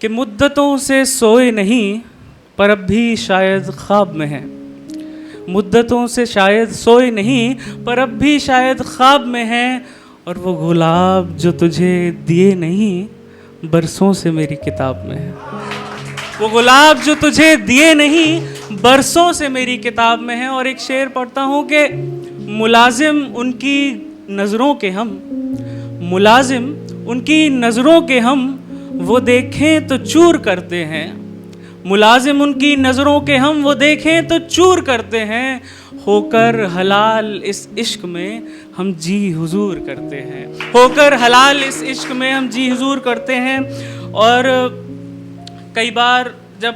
कि मुद्दतों से सोए नहीं पर अब भी शायद ख्वाब में है। मुद्दतों से शायद सोए नहीं पर अब भी शायद ख्वाब में है। और वो गुलाब जो तुझे दिए नहीं बरसों से मेरी किताब में है। वो गुलाब जो तुझे दिए नहीं बरसों से मेरी किताब में है। और एक शेर पढ़ता हूँ कि मुलाजिम उनकी नज़रों के हम, मुलाजिम उनकी नज़रों के हम, वो देखें तो चूर करते हैं। मुलाजिम उनकी नज़रों के हम, वो देखें तो चूर करते हैं। होकर हलाल इस इश्क में हम जी हुजूर करते हैं। होकर हलाल इस इश्क में हम जी हुजूर करते हैं। और कई बार जब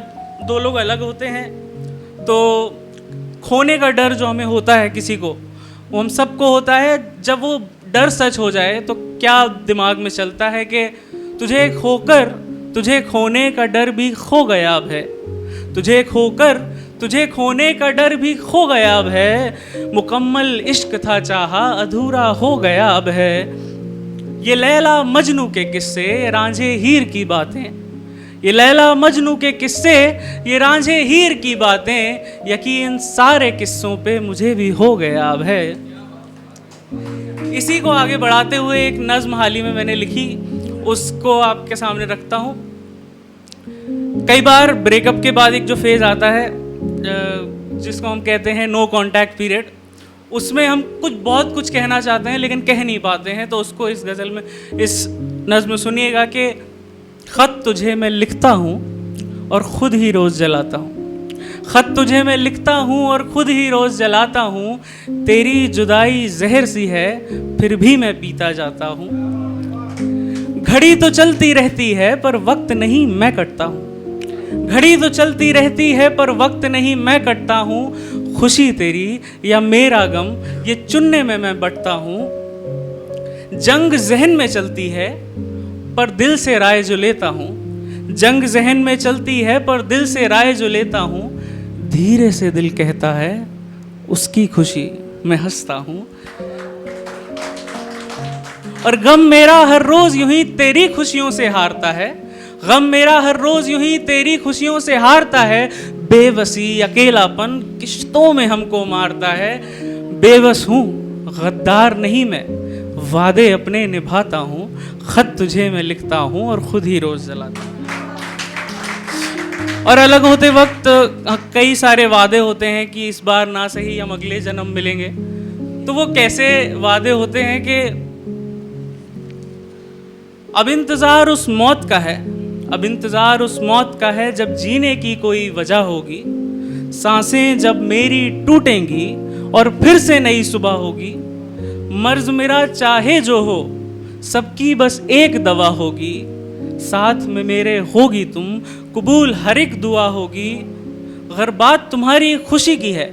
दो लोग अलग होते हैं तो खोने का डर जो हमें होता है किसी को, वो हम सबको होता है। जब वो डर सच हो जाए तो क्या दिमाग में चलता है कि तुझे खोकर तुझे खोने का डर भी खो गया अब है। तुझे खोकर तुझे खोने का डर भी खो गया अब है। मुकम्मल इश्क था चाहा अधूरा हो गया अब है। ये लैला मजनू के किस्से, रांझे हीर की बातें, ये लैला मजनू के किस्से, ये रांझे हीर की बातें, यकीन सारे किस्सों पे मुझे भी हो गया अब है। इसी को आगे बढ़ाते हुए एक नज्म हाल ही में मैंने लिखी, उसको आपके सामने रखता हूँ। कई बार ब्रेकअप के बाद एक जो फेज आता है जिसको हम कहते हैं नो कॉन्टैक्ट पीरियड, उसमें हम बहुत कुछ कहना चाहते हैं लेकिन कह नहीं पाते हैं। तो उसको इस गज़ल में, इस नज्म में सुनिएगा कि ख़त तुझे मैं लिखता हूँ और ख़ुद ही रोज़ जलाता हूँ। ख़त तुझे मैं लिखता हूँ और ख़ुद ही रोज़ जलाता हूँ। तेरी जुदाई जहर सी है फिर भी मैं पीता जाता हूँ। घड़ी तो चलती रहती है पर वक्त नहीं मैं कटता हूँ। घड़ी तो चलती रहती है पर वक्त नहीं मैं कटता हूँ। खुशी तेरी या मेरा गम ये चुनने में मैं बटता हूँ। जंग जहन में चलती है पर दिल से राय जो लेता हूँ। जंग जहन में चलती है पर दिल से राय जो लेता हूँ। धीरे से दिल कहता है उसकी खुशी मैं हंसता हूँ। और गम मेरा हर रोज यूं ही तेरी खुशियों से हारता है। गम मेरा हर रोज यूं ही तेरी खुशियों से हारता है। बेबसी अकेलापन किश्तों में हमको मारता है। बेबस हूँ गद्दार नहीं मैं, वादे अपने निभाता हूँ। खत तुझे मैं लिखता हूँ और खुद ही रोज जलाता हूँ। और अलग होते वक्त कई सारे वादे होते हैं कि इस बार ना सही हम अगले जन्म मिलेंगे। तो वो कैसे वादे होते हैं कि अब इंतज़ार उस मौत का है, अब इंतज़ार उस मौत का है जब जीने की कोई वजह होगी। सांसें जब मेरी टूटेंगी और फिर से नई सुबह होगी। मर्ज मेरा चाहे जो हो सबकी बस एक दवा होगी। साथ में मेरे होगी तुम, कबूल हर एक दुआ होगी। अगर बात तुम्हारी खुशी की है,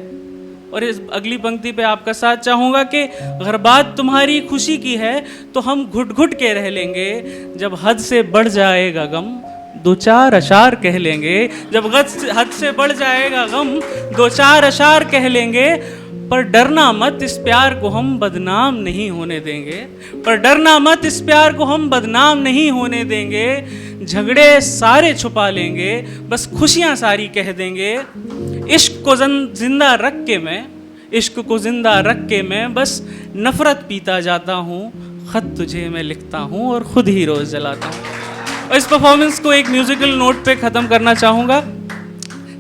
और इस अगली पंक्ति पे आपका साथ चाहूँगा कि अगर बात तुम्हारी खुशी की है तो हम घुट घुट के रह लेंगे। जब हद से बढ़ जाएगा गम दो चार अशार कह लेंगे। जब हद से बढ़ जाएगा गम दो चार अशार कह लेंगे। पर डरना मत इस प्यार को हम बदनाम नहीं होने देंगे। पर डरना मत इस प्यार को हम बदनाम नहीं होने देंगे। झगड़े सारे छुपा लेंगे बस खुशियाँ सारी कह देंगे। इश्क को जिंदा रख के मैं, इश्क को जिंदा रख के मैं बस नफ़रत पीता जाता हूँ। ख़त तुझे मैं लिखता हूँ और ख़ुद ही रोज़ जलाता हूँ। और इस परफॉर्मेंस को एक म्यूज़िकल नोट पे ख़त्म करना चाहूँगा।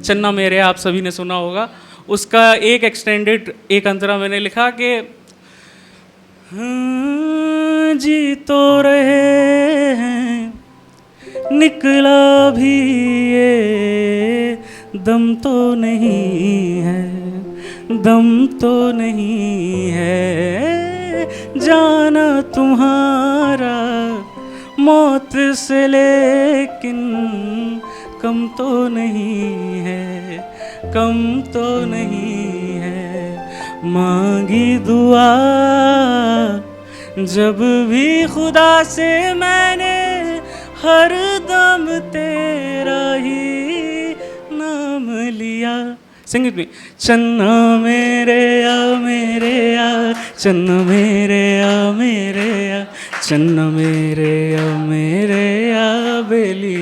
चन्ना मेरे आप सभी ने सुना होगा, उसका एक एक्सटेंडेड एक अंतरा मैंने लिखा कि जी तो रहे हैं निकला भी ये दम तो नहीं है, दम तो नहीं है। जाना तुम्हारा मौत से लेकिन कम तो नहीं है, कम तो नहीं है। मांगी दुआ जब भी खुदा से मैंने, हर दम तेरा ही नाम लिया। सिंग इट मी। चन्ना मेरे आ, चन्ना मेरे आ, चन्ना मेरे आ बेली।